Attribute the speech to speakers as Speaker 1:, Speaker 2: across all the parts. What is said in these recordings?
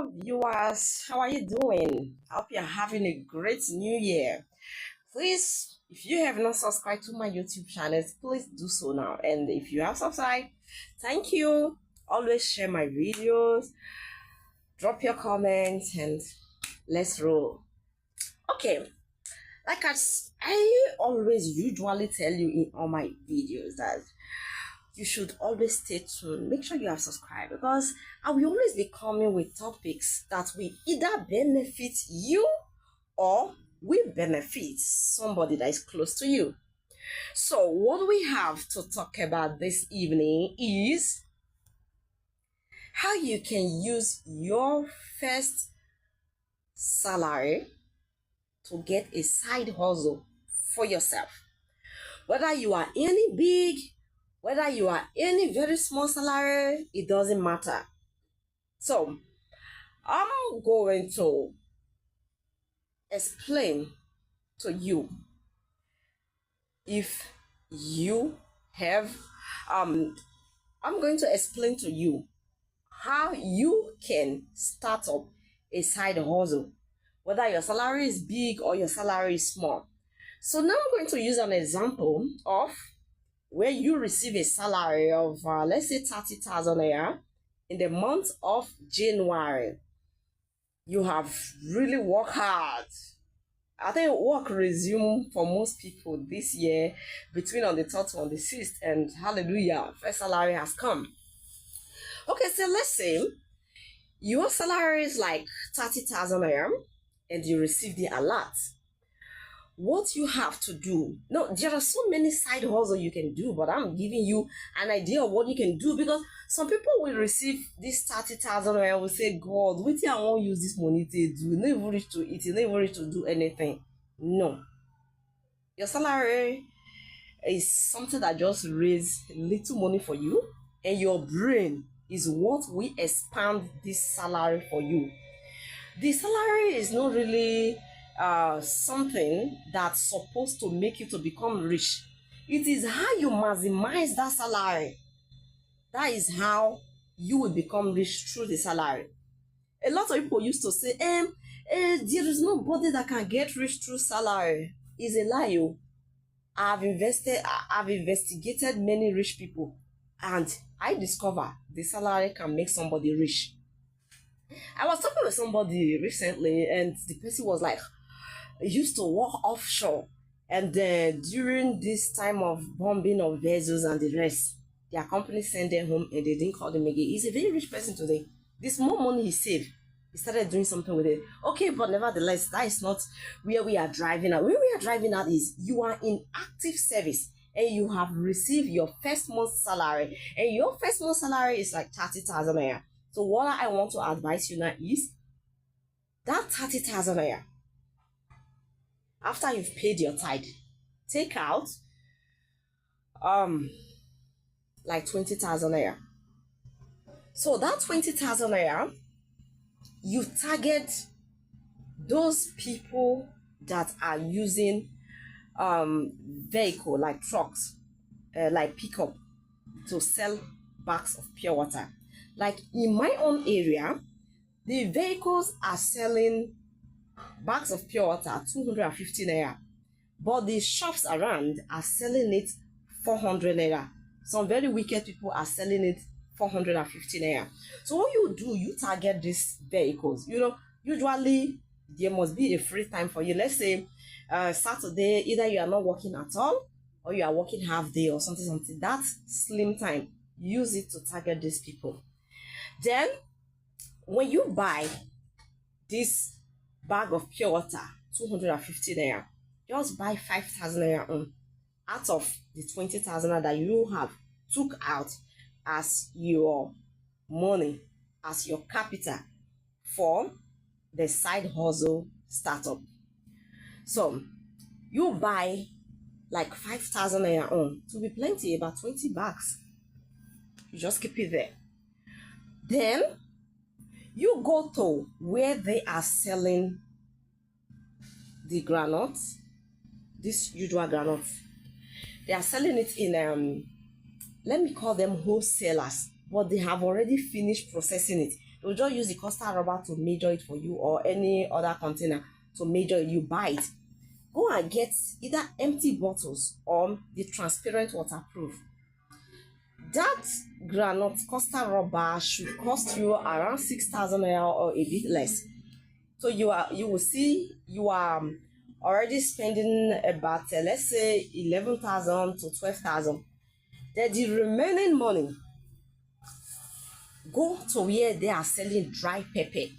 Speaker 1: Viewers, how are you doing? I hope you're having a great new year. Please, if you have not subscribed to my YouTube channel, please do so now. And if you have subscribed, thank you. Always share my videos, drop your comments, and let's roll. Okay, I always usually tell you in all my videos that you should always stay tuned. Make sure you are subscribed because I will always be coming with topics that will either benefit you or will benefit somebody that is close to you. So what we have to talk about this evening is how you can use your first salary to get a side hustle for yourself. Whether you are any big, whether you are any very small salary, it doesn't matter. So, I'm going to explain to you if you have, I'm going to explain to you how you can start up a side hustle, whether your salary is big or your salary is small. So now I'm going to use an example of where you receive a salary of, let's say 30,000 a year in the month of January. You have really worked hard. I think work resumed for most people this year between on the 3rd to on the 6th, and hallelujah, first salary has come. Okay, so let's say your salary is like 30,000 a year and you receive the alert. What you have to do, no, there are so many side hustles you can do, but I'm giving you an idea of what you can do because some people will receive this 30,000 and will say, God, wait till I won't use this money to do, not even reach to eat, not even reach to do anything. No, your salary is something that just raise little money for you, and your brain is what will expand this salary for you. The salary is not really something that's supposed to make you to become rich. It is how you maximize that salary. That is how you will become rich through the salary. A lot of people used to say, there is nobody that can get rich through salary. It's a lie. I've investigated many rich people, and I discover the salary can make somebody rich. I was talking with somebody recently, and the person was like, used to work offshore, and then during this time of bombing of vessels and the rest, their company sent them home and they didn't call them again. He's a very rich person today. This more money he saved, he started doing something with it. Okay, but nevertheless, that is not where we are driving at. Where we are driving at is you are in active service and you have received your first month's salary, and your first month's salary is like 30,000 a year. So what I want to advise you now is that 30,000 a year, after you've paid your tithe, take out like 20,000 a year. So that 20,000 a year, you target those people that are using vehicle like trucks, like pickup, to sell bags of pure water. Like in my own area, the vehicles are selling bags of pure water 250 naira, but the shops around are selling it 400 naira. Some very wicked people are selling it 450 naira. So what you do, you target these vehicles. Usually there must be a free time for you. Let's say Saturday, either you are not working at all or you are working half day or something. That slim time, use it to target these people. Then when you buy this bag of pure water 250 naira, just buy 5,000 naira out of the 20,000 that you have took out as your money, as your capital for the side hustle startup. So you buy like 5,000 naira to be plenty, about 20 bags. You just keep it there. Then you go to where they are selling the granules, this usual granules. They are selling it in let me call them wholesalers, but they have already finished processing it. They'll just use the custard rubber to measure it for you, or any other container to measure it. You buy it. Go and get either empty bottles or the transparent waterproof. That granite custard rubber should cost you around 6,000 naira or a bit less. So you will see you are already spending about let's say 11,000 to 12,000. Then the remaining money, go to where they are selling dry pepper.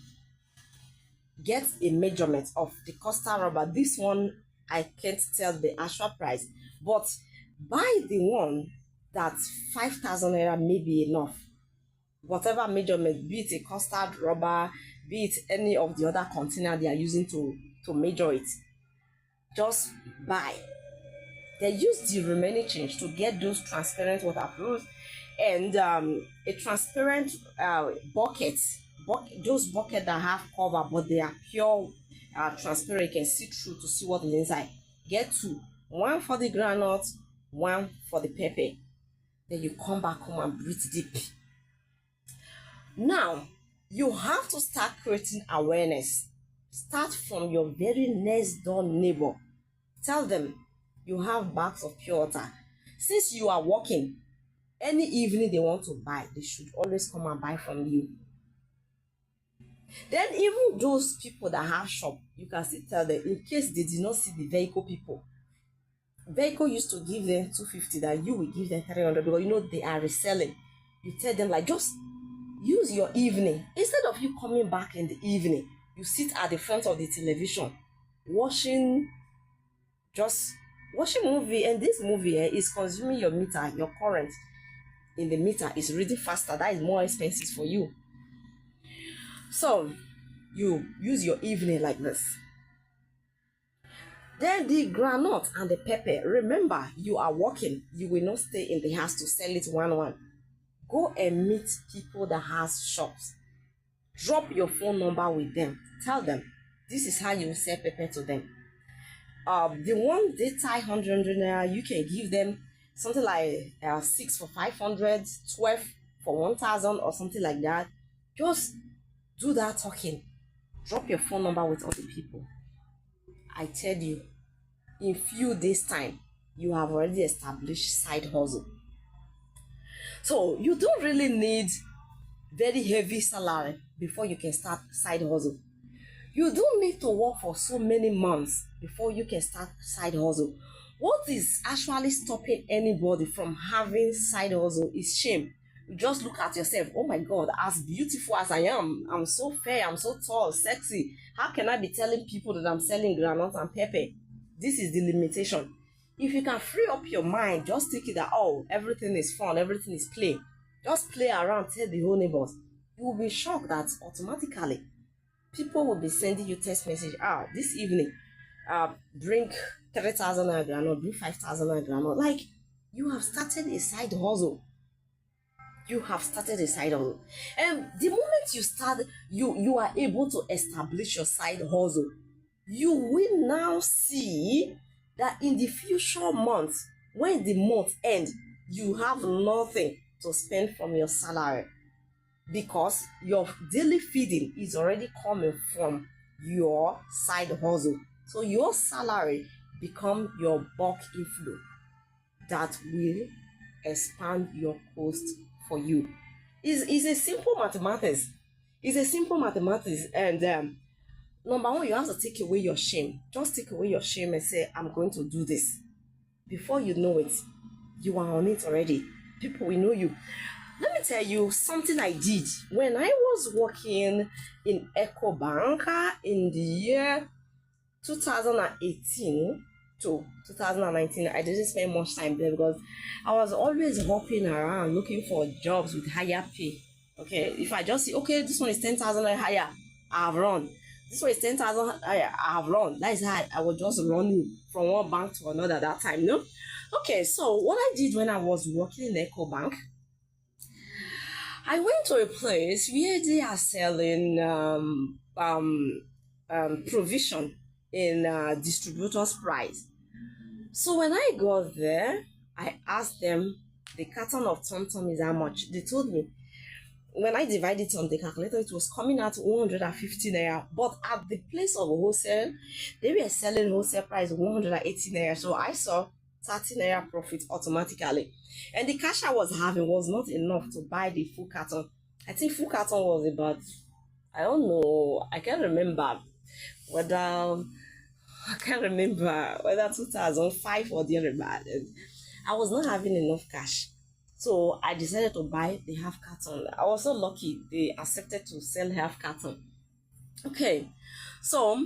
Speaker 1: Get a measurement of the custard rubber. This one I can't tell the actual price, but buy the one that 5,000 naira may be enough. Whatever measurement, be it a custard rubber, be it any of the other container they are using to measure it, just buy. They use the remaining change to get those transparent waterproof and a transparent bucket. Those buckets that have cover but they are pure transparent, you can see through to see what is inside. Get two, one for the granite, one for the pepper. Then you come back home and breathe deep. Now you have to start creating awareness. Start from your very next door neighbor. Tell them you have bags of pure water. Since you are working, any evening they want to buy, they should always come and buy from you. Then even those people that have shop, you can still tell them, in case they did not see the vehicle people. Vehicle used to give them 250, that you will give them 300 because you know they are reselling. You tell them like, just use your evening. Instead of you coming back in the evening, you sit at the front of the television watching movie, and this movie is consuming your meter. Your current in the meter is reading faster. That is more expensive for you. So you use your evening like this. Then the granite and the pepper, remember you are working, you will not stay in the house to sell it one. Go and meet people that has shops. Drop your phone number with them. Tell them this is how you sell pepper to them. The one they tie 100 naira, you can give them something like 6 for 500, 12 for 1,000 or something like that. Just do that talking. Drop your phone number with other people. I tell you, in few days time, you have already established side hustle. So you don't really need very heavy salary before you can start side hustle. You don't need to work for so many months before you can start side hustle. What is actually stopping anybody from having side hustle is shame. You just look at yourself. Oh my God, as beautiful as I am, I'm so fair, I'm so tall, sexy. How can I be telling people that I'm selling granite and pepper? This is the limitation. If you can free up your mind, just think it that, oh, everything is fun, everything is play. Just play around, tell the whole neighbors. You will be shocked that automatically people will be sending you text message. This evening, bring 3,000 granite, bring 5,000 granite. Like, you have started a side hustle. You have started a side hustle. And the moment you start, you are able to establish your side hustle. You will now see that in the future months, when the month ends, you have nothing to spend from your salary because your daily feeding is already coming from your side hustle. So your salary become your bulk inflow that will expand your cost for you. It's a simple mathematics. It's a simple mathematics, and number one, you have to take away your shame. Just take away your shame and say, I'm going to do this. Before you know it, you are on it already. People will know you. Let me tell you something I did when I was working in EcoBank in the year 2018 to 2019. I didn't spend much time there because I was always hopping around looking for jobs with higher pay. Okay, if I just see, okay, this one is 10,000 higher, I have run. This one is 10,000 higher, I have run. That is how I was just running from one bank to another at that time, no? Okay, so what I did when I was working in EcoBank, I went to a place where they are selling provision in distributor's price. So when I got there, I asked them, the carton of Tom Tom is how much? They told me when I divided it on the calculator, it was coming out 150 naira. But at the place of wholesale, they were selling wholesale price 180 naira. So I saw 30 naira profit automatically. And the cash I was having was not enough to buy the full carton. I think full carton was about, I don't know, I can't remember whether, I can't remember whether 2005 or the other bad. I was not having enough cash. So I decided to buy the half carton. I was so lucky they accepted to sell half carton. Okay, so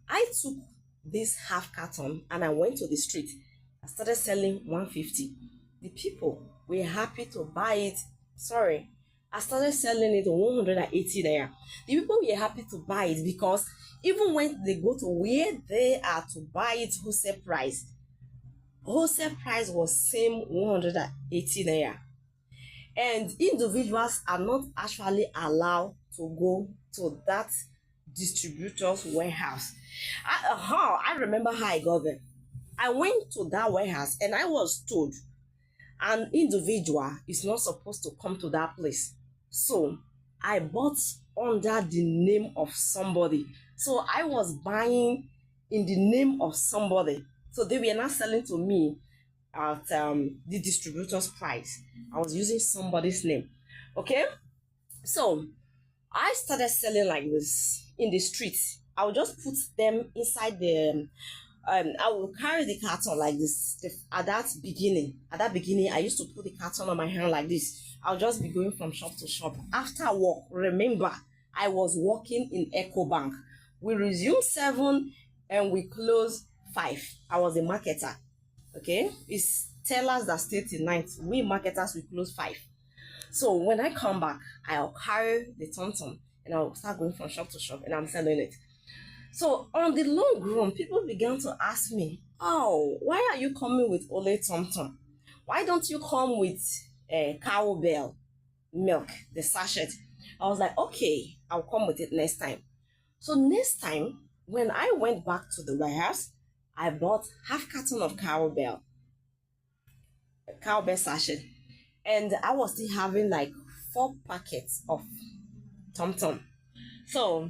Speaker 1: I took this half carton and I went to the street. I started selling 150. The people were happy to buy it. Sorry, I started selling it 180 naira. The people were happy to buy it because even when they go to where they are to buy it wholesale price was same 180 naira. And individuals are not actually allowed to go to that distributor's warehouse. I remember how I got there. I went to that warehouse and I was told an individual is not supposed to come to that place. So I bought under the name of somebody. So I was buying in the name of somebody. So they were not selling to me at the distributor's price. I was using somebody's name. Okay, so I started selling like this in the streets. I would just put them inside the I will carry the carton like this. At that beginning, I used to put the carton on my hand like this. I'll just be going from shop to shop. After work, remember, I was working in Ecobank. We resumed 7 and we closed 5. I was a marketer. Okay, it's tellers that stay till night. We marketers, we close 5. So when I come back, I'll carry the tom-tom and I'll start going from shop to shop and I'm selling it. So on the long run, people began to ask me, oh, why are you coming with Ole tom-tom? Why don't you come with Cowbell milk, the sachet? I was like, okay, I'll come with it next time. So next time, when I went back to the warehouse, I bought half carton of Cowbell sachet, and I was still having like 4 packets of tom-tom. So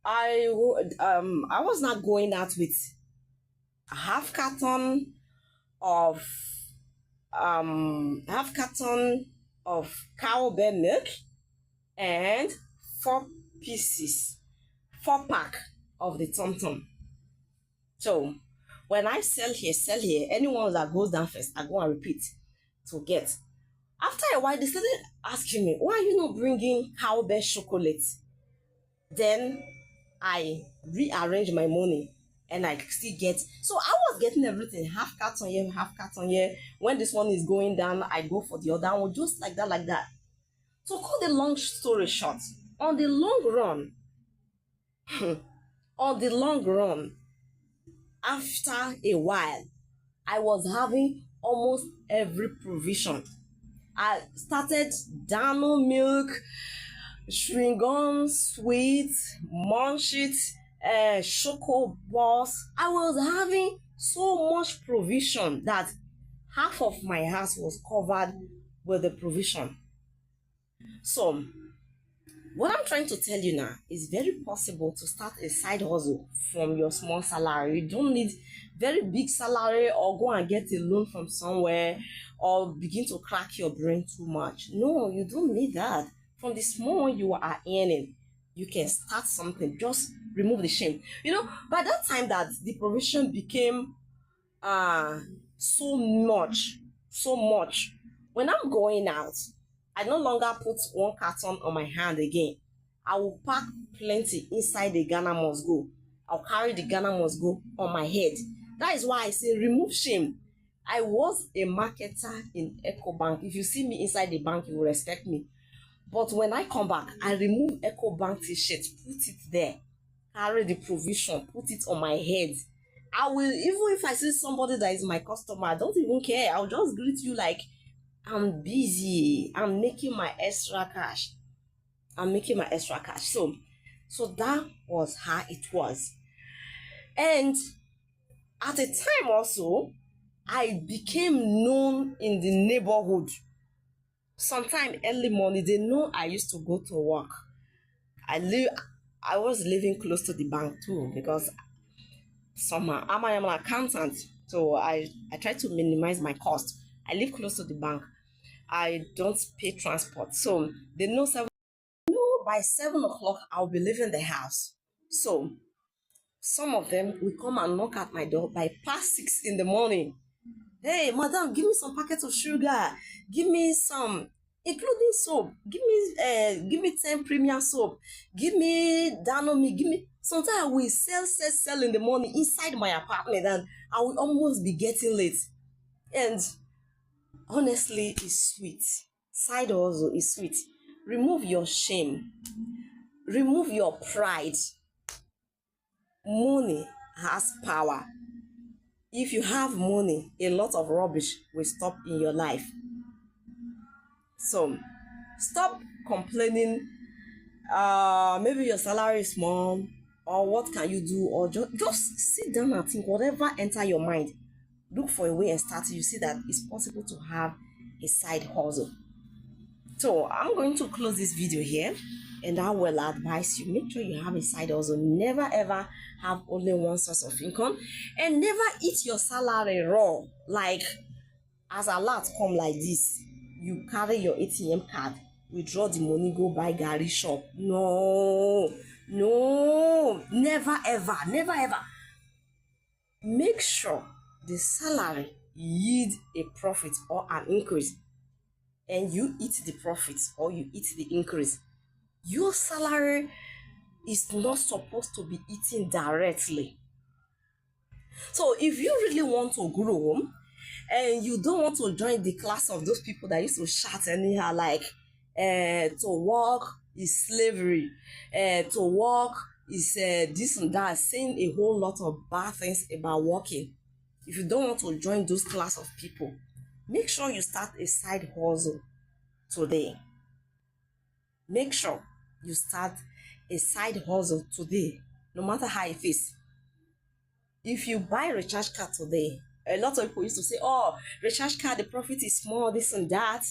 Speaker 1: I was not going out with a half carton of Cowbell milk and 4 pack of the tom-tom. So when I sell here, anyone that goes down first, I go and repeat to get. After a while, they started asking me, why are you not bringing Cowbell chocolate? Then I rearrange my money and I still get. So I was getting everything, half carton here, half carton here. When this one is going down, I go for the other one, just like that. So cut the long story short, on the long run, after a while, I was having almost every provision. I started Dano milk, chewing gum, sweets, munchies, choco balls. I was having so much provision that half of my house was covered with the provision. So what I'm trying to tell you now is very possible to start a side hustle from your small salary. You don't need very big salary or go and get a loan from somewhere or begin to crack your brain too much. No, you don't need that. From the small one you are earning, you can start something. Just remove the shame. By that time that the provision became so much, when I'm going out, I no longer put 1 carton on my hand again. I will pack plenty inside the Ghana Must Go. I'll carry the Ghana Must Go on my head. That is why I say remove shame. I was a marketer in Ecobank. If you see me inside the bank, you will respect me. But when I come back, I remove Ecobank t-shirt, put it there, carry the provision, put it on my head. I will, even if I see somebody that is my customer, I don't even care. I'll just greet you like, I'm busy. I'm making my extra cash. So that was how it was. And at a time also, I became known in the neighborhood. sometime early morning, they know I used to go to work. I was living close to the bank too, because somehow I'm an accountant, so I try to minimize my cost. I live close to the bank. I don't pay transport, so they know by 7 o'clock I'll be leaving the house. So some of them will come and knock at my door by past 6 in the morning. Hey, madam, give me some packets of sugar. Give me some, including soap. Give me 10 premium soap. Give me Danomi. Give me. Sometimes I will sell in the morning inside my apartment, and I will almost be getting late. And honestly, it's sweet. Side hustle is sweet. Remove your shame. Remove your pride. Money has power. If you have money, a lot of rubbish will stop in your life. So stop complaining. Maybe your salary is small, or what can you do, or just sit down and think. Whatever enter your mind, look for a way and start. You see that it's possible to have a side hustle. So I'm going to close this video here, and I will advise you, make sure you have a side hustle. Never ever have only one source of income, and never eat your salary raw. Like, as alert come like this, you carry your ATM card, withdraw the money, go buy garri shop. No, never ever. Make sure the salary yield a profit or an increase, and you eat the profit or you eat the increase. Your salary is not supposed to be eaten directly. So if you really want to grow, and you don't want to join the class of those people that used to shout anyhow, like to work is slavery, to work is this and that, saying a whole lot of bad things about working. If you don't want to join those class of people, make sure you start a side hustle today. Make sure you start a side hustle today, no matter how it is. If you buy a recharge card today, a lot of people used to say, oh, recharge card, the profit is small, this and that.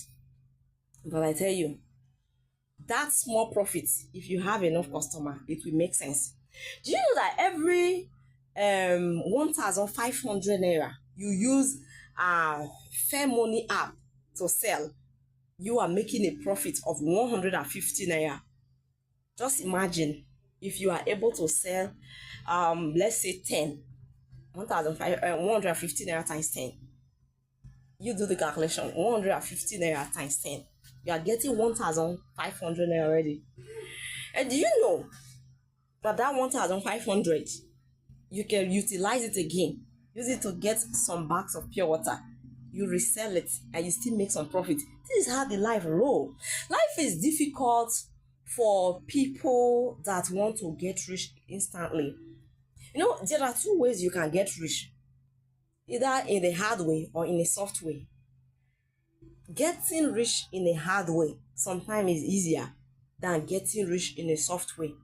Speaker 1: But I tell you, that small profit, if you have enough customer, it will make sense. Do you know that every 1,500 naira you use a Fair Money app to sell, you are making a profit of 150 naira. Just imagine if you are able to sell, let's say 10, 150 naira times 10. You do the calculation, 150 naira times 10. You are getting 1,500 naira already. And do you know that 1,500, you can utilize it again? Use it to get some bags of pure water. You resell it and you still make some profit. This is how the life roll. Life is difficult for people that want to get rich instantly. You know, there are two ways you can get rich, either in a hard way or in a soft way. Getting rich in a hard way sometimes is easier than getting rich in a soft way,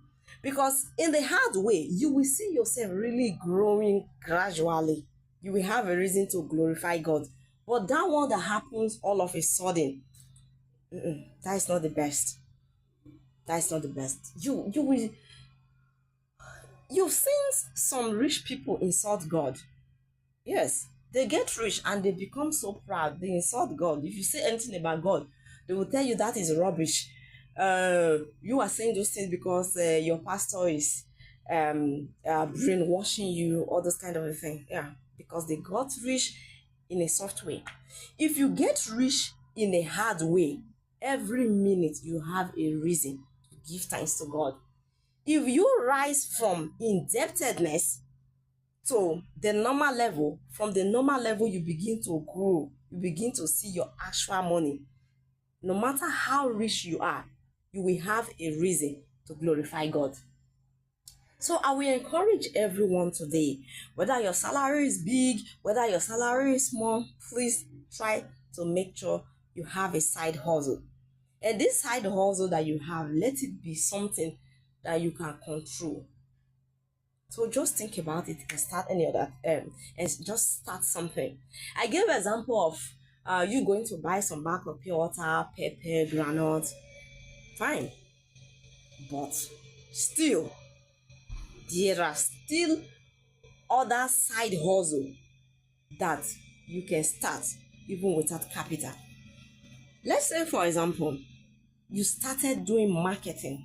Speaker 1: because in the hard way you will see yourself really growing gradually. You will have a reason to glorify God. But that one that happens all of a sudden, that is not the best. That is not the best. You've seen some rich people insult God. Yes, they get rich and they become so proud. They insult God. If you say anything about God, they will tell you that is rubbish. You are saying those things because your pastor is brainwashing you, all those kind of a thing. Yeah, because they got rich in a soft way. If you get rich in a hard way, every minute you have a reason to give thanks to God. If you rise from indebtedness to the normal level, from the normal level you begin to grow, you begin to see your actual money. No matter how rich you are, you will have a reason to glorify God. So I will encourage everyone today, whether your salary is big, whether your salary is small, please try to make sure you have a side hustle. And this side hustle that you have, let it be something that you can control. So just think about it and start any of that, and just start something. I gave an example of You going to buy some bag of pure water, pepper, granite, fine. But still, there are still other side hustle that you can start even without capital. Let's say, for example, you started doing marketing.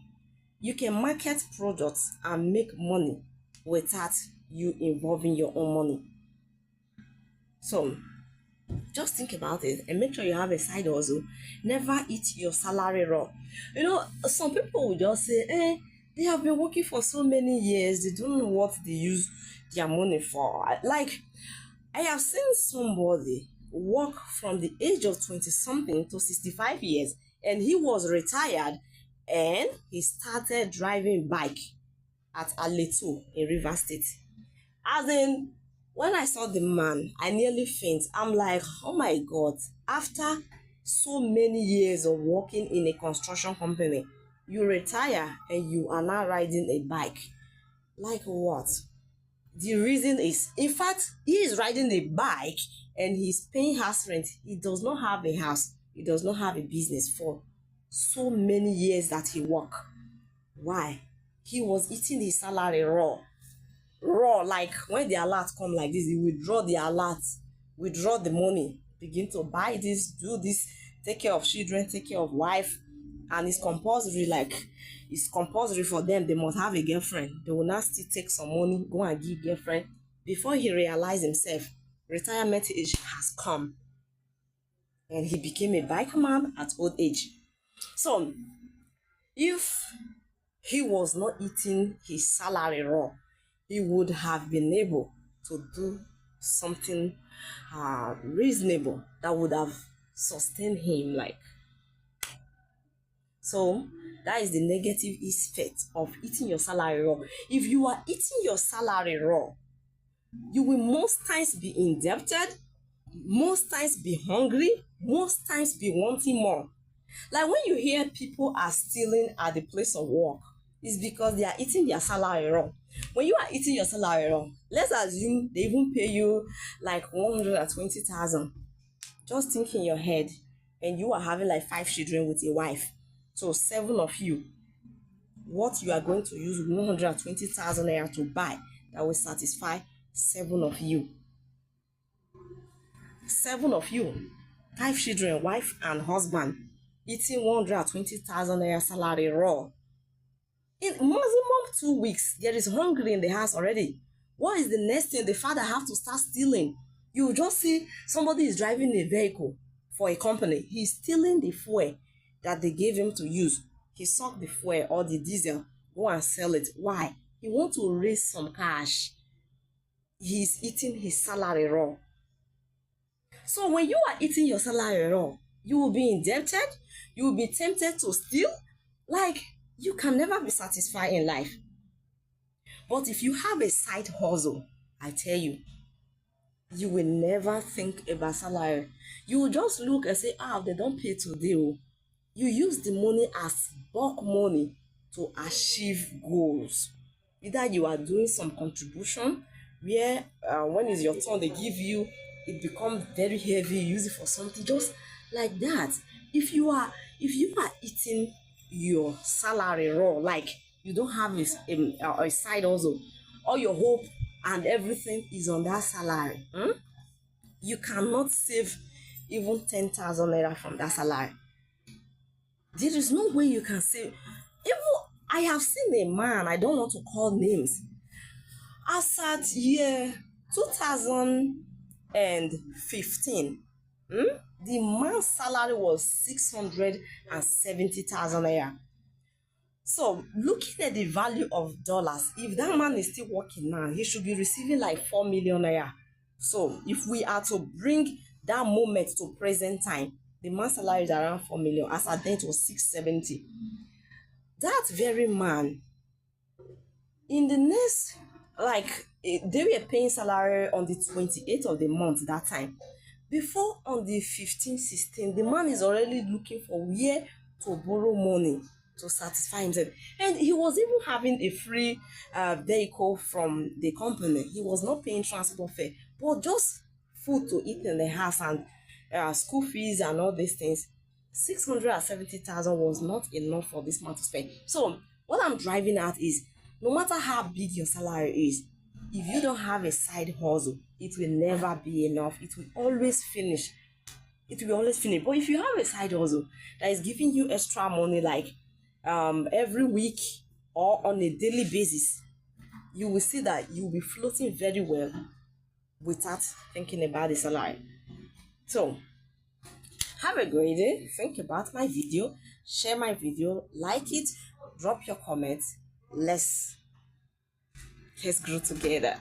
Speaker 1: You can market products and make money without you involving your own money. So just think about it and make sure you have a side hustle. Never eat your salary raw. Some people will just say, they have been working for so many years, they don't know what they use their money for. Like, I have seen somebody work from the age of 20 something to 65 years, and he was retired and he started driving bike at Aleto in Rivers State. As in, when I saw the man, I nearly faint. I'm like, oh my God, after so many years of working in a construction company, you retire and you are now riding a bike. Like what? The reason is, in fact, he is riding a bike and he's paying house rent. He does not have a house. He does not have a business for so many years that he worked. Why? He was eating his salary raw. Like when the alert come like this, he withdraw the alert, withdraw the money, begin to buy this, do this, take care of children, take care of wife, and it's compulsory. Like, it's compulsory for them. They must have a girlfriend. They will not still take some money, go and give girlfriend. Before he realized himself, retirement age has come, and he became a bike man at old age. So if he was not eating his salary raw, he would have been able to do something reasonable that would have sustained him. So that is the negative effect of eating your salary raw. If you are eating your salary raw, you will most times be indebted, most times be hungry, most times be wanting more. Like when you hear people are stealing at the place of work, it's because they are eating their salary raw. When you are eating your salary raw, let's assume they even pay you like 120,000. Just think in your head, and you are having like 5 children with a wife. So 7 of you, what you are going to use 120,000 naira to buy that will satisfy 7 of you. 7 of you, 5 children, wife and husband, eating 120,000 naira salary raw. In maximum 2 weeks, there is hungry in the house already. What is the next thing? The father have to start stealing. You just see somebody is driving a vehicle for a company. He's stealing the fuel that they gave him to use. He suck the fuel or the diesel, go and sell it. Why? He want to raise some cash. He's eating his salary raw. So when you are eating your salary raw, you will be indebted, you will be tempted to steal. Like, you can never be satisfied in life. But if you have a side hustle, I tell you, you will never think about salary. You will just look and say, they don't pay today. You use the money as bulk money to achieve goals. Either you are doing some contribution where when it's your turn, they give you, it becomes very heavy, you use it for something, just like that. If you are eating your salary raw, like you don't have a side hustle, all your hope and everything is on that salary, you cannot save even 10,000 naira from that salary. There is no way you can save. Even I have seen a man, I don't want to call names, as at year 2015, the man's salary was 670,000 naira. So looking at the value of dollars, if that man is still working now, he should be receiving like 4 million naira. So if we are to bring that moment to present time, the man's salary is around 4 million. As at then it was 670. That very man, in the next, like, they were paying salary on the 28th of the month that time. Before on the 15th, 16th, the man is already looking for where to borrow money to satisfy himself. And he was even having a free vehicle from the company. He was not paying transport fare, but just food to eat in the house and school fees and all these things, 670,000 was not enough for this man to spend. So what I'm driving at is, no matter how big your salary is, if you don't have a side hustle, it will never be enough. It will always finish. But if you have a side hustle that is giving you extra money, like every week or on a daily basis, you will see that you'll be floating very well without thinking about the salary. So have a great day. Think about my video, share my video, like it, drop your comments. Let's grow together.